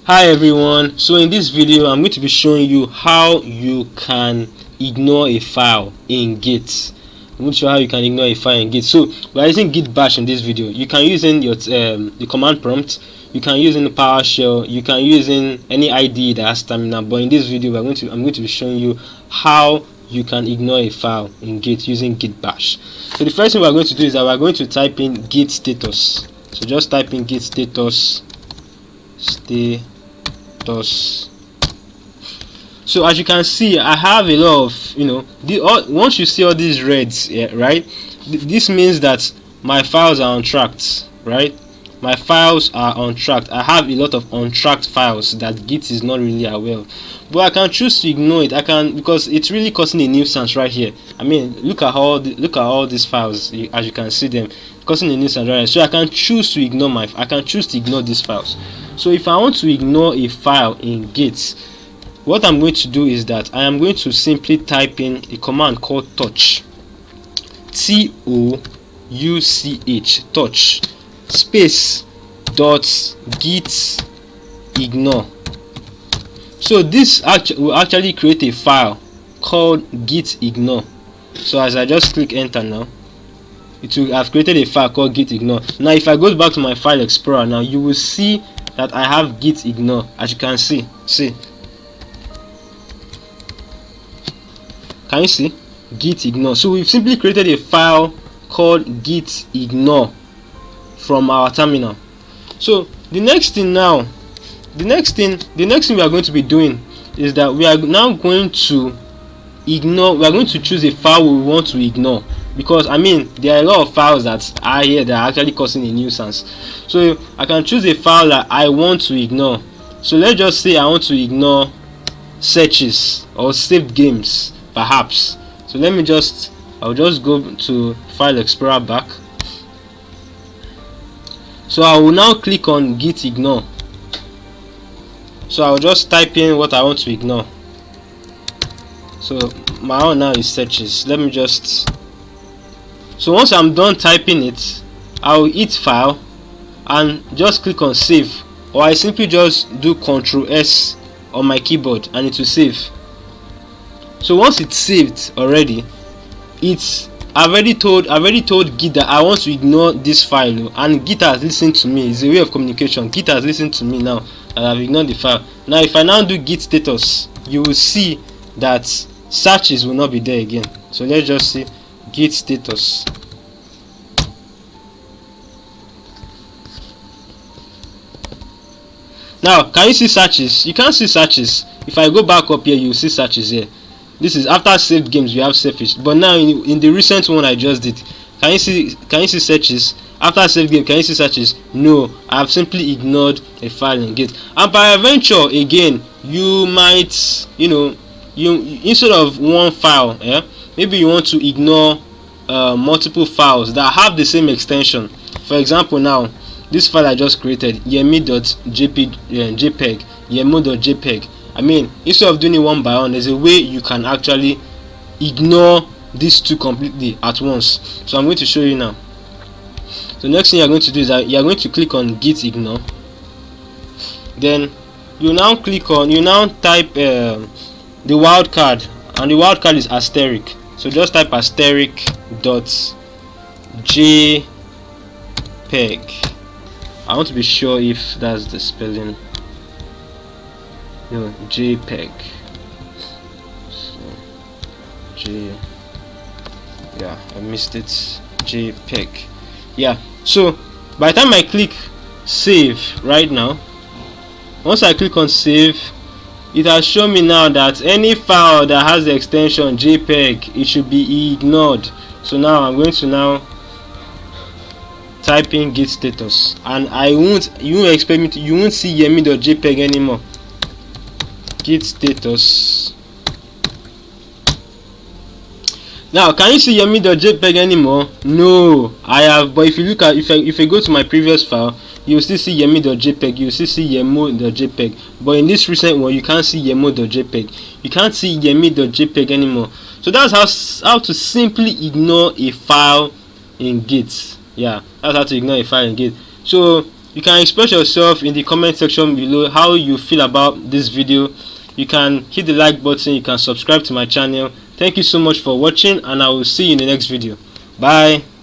Hi everyone, so in this video I'm going to be showing you how you can ignore a file in Git. I'm going to show how you can ignore a file in Git. So we are using Git bash in this video. You can use in your the command prompt, you can use in the PowerShell, you can use in any IDE that has terminal, but in this video I'm going to be showing you how you can ignore a file in Git using Git bash. So the first thing we are going to do is that we are going to type in git status. So just type in git status. So as you can see, I have a lot of once you see all these reds, right, this means that my files are untracked, right? My files are untracked. I have a lot of untracked files that Git is not really aware of, but I can choose to ignore it. I can, because it's really causing a nuisance right here. I mean, look at all these files, as you can see them causing a nuisance right here. So I can choose to ignore these files. So if I want to ignore a file in Git, what I'm going to do is that I am going to simply type in a command called touch, touch, touch, space dot git ignore. So this will actually create a file called git ignore. So as I just click enter now, it will have created a file called git ignore. Now if I go back to my file explorer, now you will see that I have git ignore. As you can see, can you see git ignore? So we've simply created a file called git ignore from our terminal. So the next thing we are going to be doing is that we are now going to choose a file we want to ignore, because I mean there are a lot of files that are here that are actually causing a nuisance. So I can choose a file that I want to ignore. So let's just say I want to ignore searches or saved games perhaps. So I'll just go to file explorer back. So I will now click on git ignore. So I'll just type in what I want to ignore. So my own now is searches. So once I'm done typing it, I'll hit file and just click on save, or I simply just do Ctrl S on my keyboard and it will save. So once it's saved already, I've already told Git that I want to ignore this file, and Git has listened to me. It's a way of communication. Git has listened to me now and I've ignored the file. Now if I now do git status, you will see that searches will not be there again. So let's just see git status. Now can you see searches? You can't see searches. If I go back up here, you will see searches here. This is after saved games we have surface, but now in the recent one I just did, can you see searches? After saved game, can you see searches? No, I have simply ignored a file in Git. And by adventure again, you might, you instead of one file, maybe you want to ignore multiple files that have the same extension. For example, now this file I just created, yemi.jpg, I mean, instead of doing it one by one, there's a way you can actually ignore these two completely at once. So I'm going to show you now. So next thing you're going to do is that you're going to click on git ignore. Then you now type the wildcard, and the wildcard is asterisk. So just type asterisk dot jpeg. I want to be sure if that's the spelling. No, JPEG. So, I missed it. JPEG. Yeah. So by the time I click save right now, once I click on save, it has shown me now that any file that has the extension JPEG, it should be ignored. So now I'm going to type in git status, and you won't see yemi.jpg anymore. Git status. Now can you see yemi.jpg anymore? No, I have. But if you look at, if I go to my previous file, you will still see yemi.jpg, you will still see yemo.jpg. But in this recent one, you can't see yemo.jpg. You can't see yemi.jpg anymore. So that's how to simply ignore a file in Git. Yeah, that's how to ignore a file in Git. So You can express yourself in the comment section below how you feel about this video. You can hit the like button, you can subscribe to my channel. Thank you so much for watching, and I will see you in the next video. Bye.